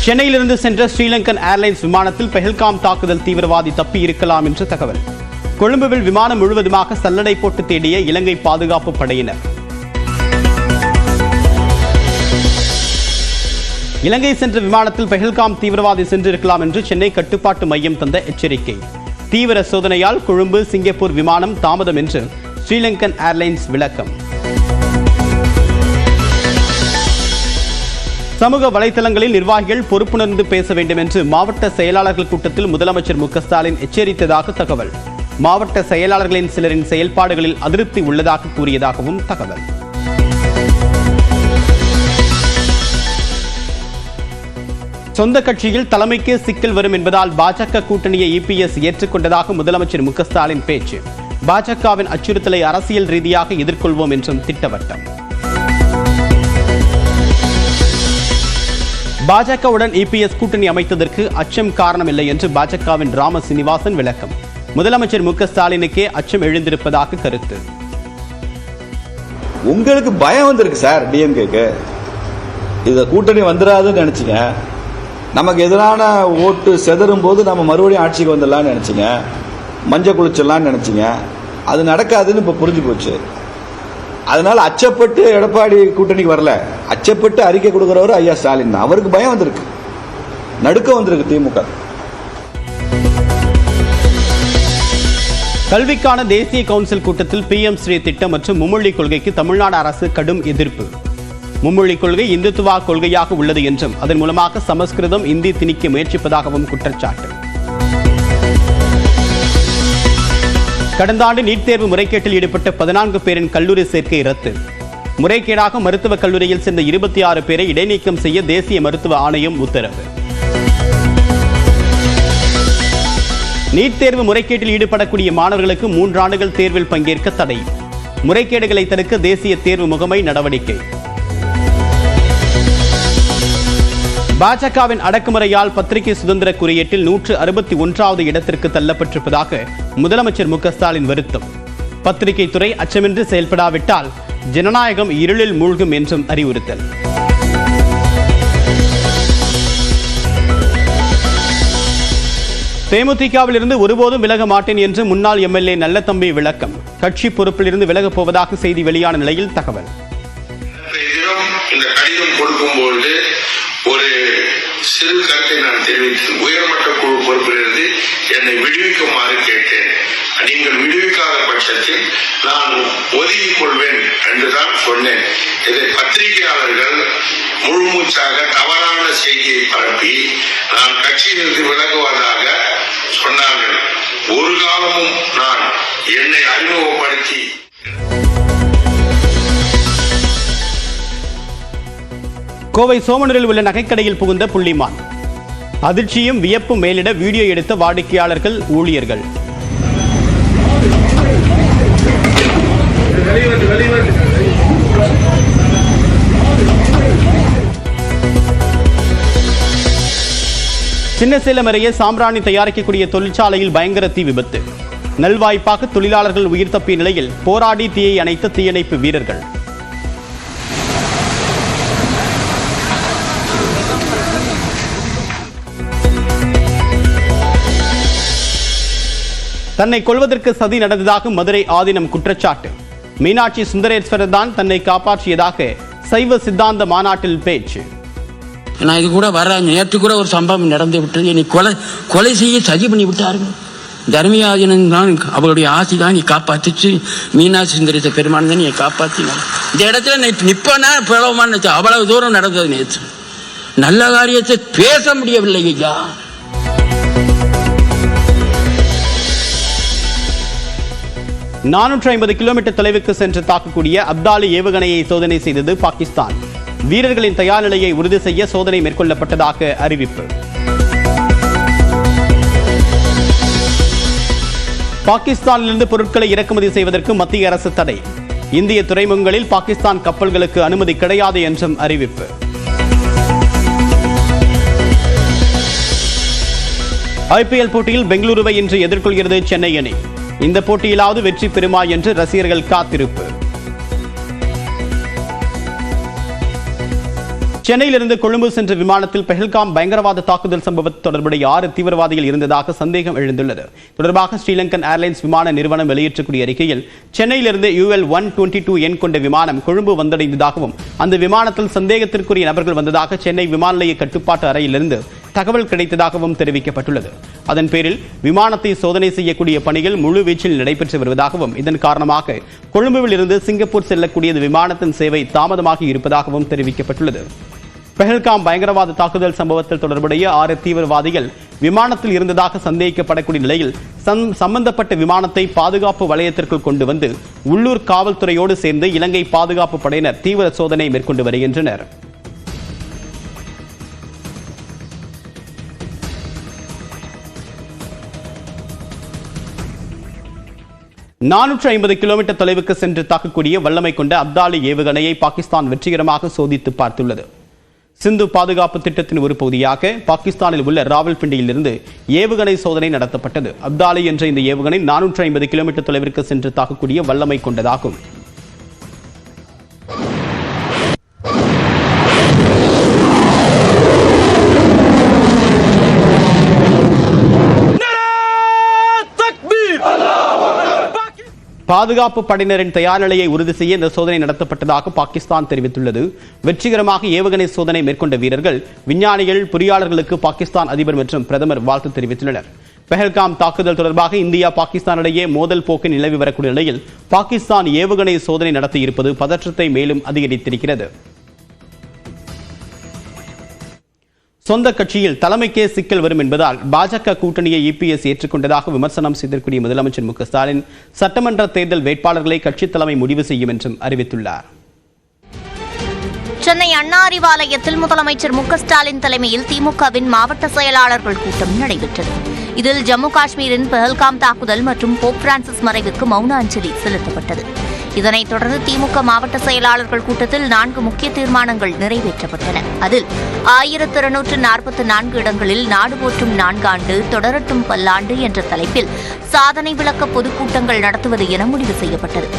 சென்னையிலிருந்து சென்ற ஸ்ரீலங்கன் ஏர்லைன்ஸ் விமானத்தில் பெஹல்காம் தாக்குதல் தீவிரவாதி தப்பி இருக்கலாம் என்று தகவல். கொழும்புவில் விமானம் முழுவதுமாக சல்லடை போட்டு தேடிய இலங்கை பாதுகாப்பு படையினர். இலங்கை சென்ற விமானத்தில் பெஹல்காம் தீவிரவாதி சென்றிருக்கலாம் என்று சென்னை கட்டுப்பாட்டு மையம் தந்த எச்சரிக்கை. தீவிர சோதனையால் கொழும்பு சிங்கப்பூர் விமானம் தாமதம் என்று ஸ்ரீலங்கன் ஏர்லைன்ஸ் விளக்கம். சமூக வலைதளங்களில் நிர்வாகிகள் பொறுப்புணர்ந்து பேச வேண்டும் என்று மாவட்ட செயலாளர்கள் கூட்டத்தில் முதலமைச்சர் மு க ஸ்டாலின் எச்சரித்ததாக தகவல். மாவட்ட செயலாளர்களின் சிலரின் செயல்பாடுகளில் அதிருப்தி உள்ளதாக கூறியதாகவும் தகவல். சொந்த கட்சியில் தலைமைக்கு சிக்கல் வரும் என்பதால் பாஜக கூட்டணியை இபிஎஸ் ஏற்றுக்கொண்டதாக முதலமைச்சர் மு க ஸ்டாலின் பேச்சு. பாஜகவின் அச்சுறுத்தலை அரசியல் ரீதியாக எதிர்கொள்வோம் என்றும் திட்டவட்டம். பாஜகவுடன் இபிஎஸ் கூட்டணி அமைத்ததற்கு அச்சம் காரணமில்லை என்று பாஜகவின் ராம சீனிவாசன் விளக்கம். முதலமைச்சர் மு க ஸ்டாலினுக்கே அச்சம் எழுந்திருப்பதாக கருத்து. உங்களுக்கு பயம் வந்திருக்கு சார். டிஎம்கேக்கு இந்த கூட்டணி வந்துடாதுன்னு நினைச்சிங்க. நமக்கு எதிரான ஓட்டு செதறும் போது நம்ம மறுபடியும் ஆட்சிக்கு வந்துடலாம்னு நினைச்சிங்க. மஞ்சள் குளிச்சிடலாம்னு நினைச்சிங்க. அது நடக்காதுன்னு இப்ப புரிஞ்சு போச்சு. அதனால அச்சப்பட்டு எடப்பாடி கூட்டணிக்கு வரல, அச்சப்பட்டு அறிக்கை கொடுக்கிறவர் ஐயா ஸ்டாலின் தான். அவருக்கு பயம் வந்திருக்கு, நடுக்கம் வந்திருக்கு திமுக. கல்விக்கான தேசிய கவுன்சில் கூட்டத்தில் PM ஸ்ரீ திட்டம் மற்றும் மும்மொழி கொள்கைக்கு தமிழ்நாடு அரசு கடும் எதிர்ப்பு. மும்மொழி கொள்கை இந்துத்துவா கொள்கையாக உள்ளது என்றும் அதன் மூலமாக சமஸ்கிருதம் இந்தி திணிக்க முயற்சிப்பதாகவும் குற்றச்சாட்டு. கடந்த ஆண்டு நீட் தேர்வு முறைகேட்டில் ஈடுபட்ட 14 பேரின் கல்லூரி சேர்க்கை ரத்து. முறைகேடாக மருத்துவக் கல்லூரியில் சேர்ந்த 26 பேரை இடைநீக்கம் செய்ய தேசிய மருத்துவ ஆணையம் உத்தரவு. நீட் தேர்வு முறைகேட்டில் ஈடுபடக்கூடிய மாணவர்களுக்கு 3 ஆண்டுகள் தேர்வில் பங்கேற்க தடை. முறைகேடுகளை தடுக்க தேசிய தேர்வு முகமை நடவடிக்கை. பாஜகவின் அடக்குமுறையால் பத்திரிகை சுதந்திர குறியீட்டில் 161வது இடத்திற்கு தள்ளப்பட்டிருப்பதாக முதலமைச்சர் மு க ஸ்டாலின் வருத்தம். பத்திரிகை துறை அச்சமின்றி செயல்படாவிட்டால் ஜனநாயகம் இருளில் மூழ்கும் என்றும் அறிவுறுத்தல். தேமுதிகவில் இருந்து ஒருபோதும் விலக மாட்டேன் என்று முன்னாள் MLA நல்லதம்பி விளக்கம். கட்சி பொறுப்பில் இருந்து விலகப் போவதாக செய்தி வெளியான நிலையில் தகவல். ஒரு சிறு கருத்தை நான் தெரிவித்தேன். உயர்மட்ட குழு பொறுப்பிலிருந்து என்னை விடுவிக்குமாறு கேட்டேன். நீங்கள் விடுவிக்காத பட்சத்தில் நான் ஒதுக்கிக் கொள்வேன் என்றுதான் சொன்னேன். இதை பத்திரிகையாளர்கள் முழுமூச்சாக தவறான செய்தியை பரப்பி நான் கட்சியிலிருந்து விலகுவதாக சொன்னார்கள். ஒரு காலமும் நான் என்னை அறிமுகப்படுத்தி கோவை சோமனூரில் உள்ள நகைக்கடையில் புகுந்த புள்ளிமான். அதிர்ச்சியும் வியப்பும் மேலிட வீடியோ எடுத்த வாடிக்கையாளர்கள், ஊழியர்கள். சின்னசேலம் அருகே சாம்பிராணி தயாரிக்கக்கூடிய தொழிற்சாலையில் பயங்கர தீ விபத்து. நல்வாய்ப்பாக தொழிலாளர்கள் உயிர் தப்பிய நிலையில் போராடி தீயை அணைத்த தீயணைப்பு வீரர்கள். தன்னை கொல்வதற்கு சதி நடந்ததாக மதுரை ஆதீனம் குற்றச்சாட்டு. மீனாட்சி சுந்தரேஸ்வரர் தான் தன்னை காப்பாற்றியதாக சைவ சித்தாந்த மாநாட்டில் பேச்சு. நான் இது கூட வர நேற்று கூட ஒரு சம்பவம் நடந்து விட்டது. என்னை கொலை செய்ய சதி பண்ணி விட்டார்கள். தர்மியாதீனம் தான் அவருடைய ஆசை தான் நீ காப்பாற்றிச்சு. மீனாட்சி சுந்தரேஸ்வர பெருமான் தான் நீ காப்பாற்றினார். இந்த இடத்துல நேற்று நிப்பனா பிளவமான அவ்வளவு தூரம் நடந்தது. நேற்று நல்ல காரியத்தை பேச முடியவில்லை ஐயா. 450 கிலோமீட்டர் தொலைவுக்கு சென்று தாக்கக்கூடிய அப்தாலி ஏவுகணையை சோதனை செய்தது பாகிஸ்தான். வீரர்களின் தயார் நிலையை உறுதி செய்ய சோதனை மேற்கொள்ளப்பட்டதாக அறிவிப்பு. பாகிஸ்தானிலிருந்து பொருட்களை இறக்குமதி செய்வதற்கு மத்திய அரசு தடை. இந்திய துறைமுகங்களில் பாகிஸ்தான் கப்பல்களுக்கு அனுமதி கிடையாது என்றும் அறிவிப்பு. IPL போட்டியில் பெங்களூருவை இன்று எதிர்கொள்கிறது சென்னை அணி. இந்த போட்டியிலாவது வெற்றி பெறுமா என்று ரசிகர்கள் காத்திருப்பு. சென்னையிலிருந்து கொழும்பு சென்ற விமானத்தில் பெஹல்காம் பயங்கரவாத தாக்குதல் சம்பவத்தில் தொடர்புடைய 6 தீவிரவாதிகள் இருந்ததாக சந்தேகம் எழுந்துள்ளது. தொடர்பாக ஸ்ரீலங்கன் ஏர்லைன்ஸ் விமான நிறுவனம் வெளியிட்டக்கூடிய அறிக்கையில் சென்னையிலிருந்து UL-122 எண் கொண்ட விமானம் கொழும்பு வந்தடைந்ததாகவும் அந்த விமானத்தில் சந்தேகத்திற்குரிய நபர்கள் வந்ததாக சென்னை விமான நிலைய கட்டுப்பாட்டு அறையிலிருந்து தகவல் கிடைத்ததாகவும் தெரிவிக்கப்பட்டுள்ளது. அதன் பேரில் விமானத்தை சோதனை செய்யக்கூடிய பணிகள் முழு வீச்சில் நடைபெற்று வருவதாகவும் இதன் காரணமாக கொழும்புவில் இருந்து சிங்கப்பூர் செல்லக்கூடிய விமானத்தின் சேவை தாமதமாகி இருப்பதாகவும் தெரிவிக்கப்பட்டுள்ளது. பெஹல்காம் பயங்கரவாத தாக்குதல் சம்பவத்தில் தொடர்புடைய 6 தீவிரவாதிகள் விமானத்தில் இருந்ததாக சந்தேகிக்கப்படக்கூடிய நிலையில் சம்பந்தப்பட்ட விமானத்தை பாதுகாப்பு வலயத்திற்குள் கொண்டு வந்து உள்ளூர் காவல்துறையோடு சேர்ந்து இலங்கை பாதுகாப்பு படையினர் தீவிர சோதனை மேற்கொண்டு வருகின்றனர். கிலோமீட்டர் தொலைவுக்கு சென்று தாக்கக்கூடிய வல்லமை கொண்ட அப்தாலி ஏவுகணையை பாகிஸ்தான் வெற்றிகரமாக சோதித்து பார்த்துள்ளது. சிந்து பாதுகாப்பு திட்டத்தின் ஒரு பகுதியாக பாகிஸ்தானில் உள்ள ராவல்பிண்டியில் இருந்து ஏவுகணை சோதனை நடத்தப்பட்டது. அப்தாலி என்ற இந்த ஏவுகணை 450 கிலோமீட்டர் தொலைவிற்கு சென்று தாக்கக்கூடிய வல்லமை கொண்டதாகும். பாதுகாப்பு படையினரின் தயார் நிலையை உறுதி செய்ய இந்த சோதனை நடத்தப்பட்டதாக பாகிஸ்தான் தெரிவித்துள்ளது. வெற்றிகரமாக ஏவுகணை சோதனை மேற்கொண்ட வீரர்கள், விஞ்ஞானிகள், பொறியாளர்களுக்கு பாகிஸ்தான் அதிபர் மற்றும் பிரதமர் வாழ்த்து தெரிவித்துள்ளனர். பெஹல்காம் தாக்குதல் தொடர்பாக இந்தியா பாகிஸ்தான் இடையே மோதல் போக்கு நிலவி வரக்கூடிய நிலையில் பாகிஸ்தான் ஏவுகணை சோதனை நடத்தியிருப்பது பதற்றத்தை மேலும் அதிகரித்திருக்கிறது. சொந்த கட்சியில் தலைமைக்கே சிக்கல் வரும் என்பதால் பாஜக கூட்டணியை EPS ஏற்றுக்கொண்டதாக விமர்சனம் செய்திருக்கூடிய முதலமைச்சர் மு.க.ஸ்டாலின் சட்டமன்ற தேர்தல் வேட்பாளர்களை கட்சித் தலைமை முடிவு செய்யும் என்றும் அறிவித்துள்ளார். சென்னை அண்ணா அறிவாலயத்தில் முதலமைச்சர் மு.க.ஸ்டாலின் தலைமையில் திமுகவின் மாவட்ட செயலாளர்கள் கூட்டம் நடைபெற்றது. இதில் ஜம்மு காஷ்மீரின் பெஹல்காம் தாக்குதல் மற்றும் போப் பிரான்சிஸ் மறைவுக்கு மௌன அஞ்சலி செலுத்தப்பட்டது. இதனைத் தொடர்ந்து திமுக மாவட்ட செயலாளர்கள் கூட்டத்தில் 4 முக்கிய தீர்மானங்கள் நிறைவேற்றப்பட்டன. அதில் 1244 இடங்களில் நாடு போற்றும் 4 ஆண்டு தொடரட்டும் பல்லாண்டு என்ற தலைப்பில் சாதனை விளக்க பொதுக்கூட்டங்கள் நடத்துவது என முடிவு செய்யப்பட்டது.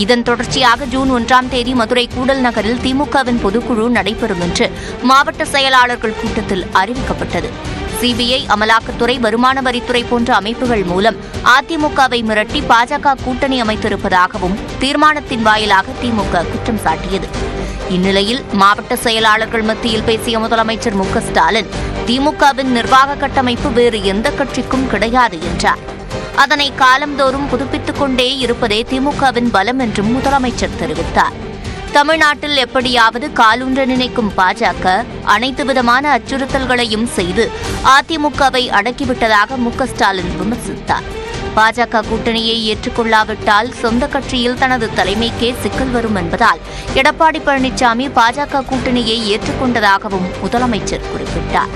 இதன் தொடர்ச்சியாக ஜூன் 1ஆம் தேதி மதுரை கூடல் நகரில் திமுகவின் பொதுக்குழு நடைபெறும் என்று மாவட்ட செயலாளர்கள் கூட்டத்தில் அறிவிக்கப்பட்டது. சிபிஐ, அமலாக்கத்துறை, வருமான வரித்துறை போன்ற அமைப்புகள் மூலம் அதிமுகவை மிரட்டி பாஜக கூட்டணி அமைத்திருப்பதாகவும் தீர்மானத்தின் வாயிலாக திமுக குற்றம் சாட்டியது. இந்நிலையில் மாவட்ட செயலாளர்கள் மத்தியில் பேசிய முதலமைச்சர் மு.க.ஸ்டாலின் திமுகவின் நிர்வாக கட்டமைப்பு வேறு எந்த கட்சிக்கும் கிடையாது என்றார். அதனை காலந்தோறும் புதுப்பித்துக் கொண்டே இருப்பதே திமுகவின் பலம் என்றும் முதலமைச்சர் தெரிவித்தார். தமிழ்நாட்டில் எப்படியாவது காலூன்ற நினைக்கும் பாஜக அனைத்து விதமான அச்சுறுத்தல்களையும் செய்து அதிமுகவை அடக்கிவிட்டதாக மு.க.ஸ்டாலின் விமர்சித்தார். பாஜக கூட்டணியை ஏற்றுக்கொள்ளாவிட்டால் சொந்த கட்சியில் தனது தலைமைக்கே சிக்கல் வரும் என்பதால் எடப்பாடி பழனிசாமி பாஜக கூட்டணியை ஏற்றுக்கொண்டதாகவும் முதலமைச்சர் குறிப்பிட்டார்.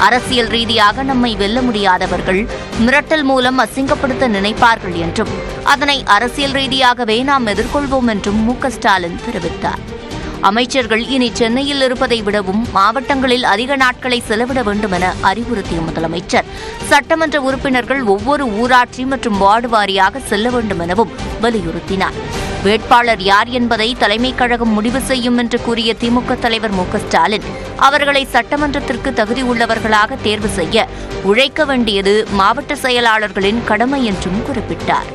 அரசியல் ரீதியாக நம்மை வெல்ல முடியாதவர்கள் மிரட்டல் மூலம் அசிங்கப்படுத்த நினைப்பார்கள் என்றும் அதனை அரசியல் ரீதியாகவே நாம் எதிர்கொள்வோம் என்றும் மு.க.ஸ்டாலின் தெரிவித்தார். அமைச்சர்கள் இனி சென்னையில் இருப்பதை விடவும் மாவட்டங்களில் அதிக நாட்களை செலவிட வேண்டும் என அறிவுறுத்திய முதலமைச்சர் சட்டமன்ற உறுப்பினர்கள் ஒவ்வொரு ஊராட்சி மற்றும் வார்டு வாரியாக செல்ல வேண்டும் எனவும் வலியுறுத்தினார். வேட்பாளர் யார் என்பதை தலைமைக் கழகம் முடிவு செய்யும் என்று கூறிய திமுக தலைவர் மு.க.ஸ்டாலின் அவர்களை சட்டமன்றத்திற்கு தகுதி உள்ளவர்களாக தேர்வு செய்ய உழைக்க வேண்டியது மாவட்ட செயலாளர்களின் கடமை என்றும் குறிப்பிட்டார்.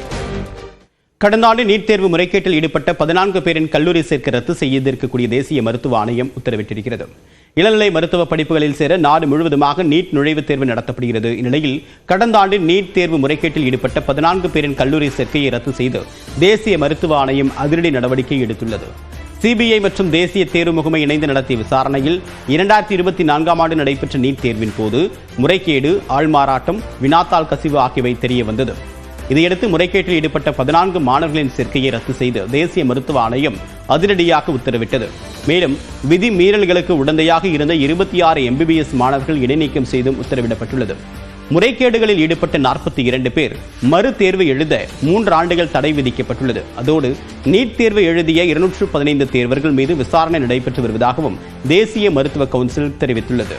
கடந்த ஆண்டு நீட் தேர்வு முறைகேட்டில் ஈடுபட்ட 14 பேரின் கல்லூரி சேர்க்கை ரத்து செய்திருக்கக்கூடிய தேசிய மருத்துவ ஆணையம் உத்தரவிட்டிருக்கிறது. இளநிலை மருத்துவ படிப்புகளில் சேர நாடு முழுவதுமாக நீட் நுழைவுத் தேர்வு நடத்தப்படுகிறது. இந்நிலையில் கடந்த ஆண்டு நீட் தேர்வு முறைகேட்டில் ஈடுபட்ட 14 பேரின் கல்லூரி சேர்க்கையை ரத்து செய்து தேசிய மருத்துவ ஆணையம் அதிரடி நடவடிக்கை எடுத்துள்ளது. சிபிஐ மற்றும் தேசிய தேர்வு முகமை இணைந்து நடத்திய விசாரணையில் 2024ஆம் ஆண்டு நடைபெற்ற நீட் தேர்வின் போது முறைகேடு, ஆள்மாறாட்டம், வினாத்தாள் கசிவு ஆகியவை தெரிய வந்தது. இதையடுத்து முறைகேட்டில் ஈடுபட்ட 14 மாணவர்களின் சேர்க்கையை ரத்து செய்து தேசிய மருத்துவ ஆணையம் அதிரடியாக உத்தரவிட்டது. மேலும் விதி மீறல்களுக்கு உடந்தையாக இருந்த 26 MBBS மாணவர்கள் இடைநீக்கம் செய்தும் உத்தரவிடப்பட்டுள்ளது. முறைகேடுகளில் ஈடுபட்ட 42 பேர் மறு தேர்வு எழுத 3 ஆண்டுகள் தடை விதிக்கப்பட்டுள்ளது. அதோடு நீட் தேர்வு எழுதிய 215 தேர்வர்கள் மீது விசாரணை நடைபெற்று வருவதாகவும் தேசிய மருத்துவ கவுன்சில் தெரிவித்துள்ளது.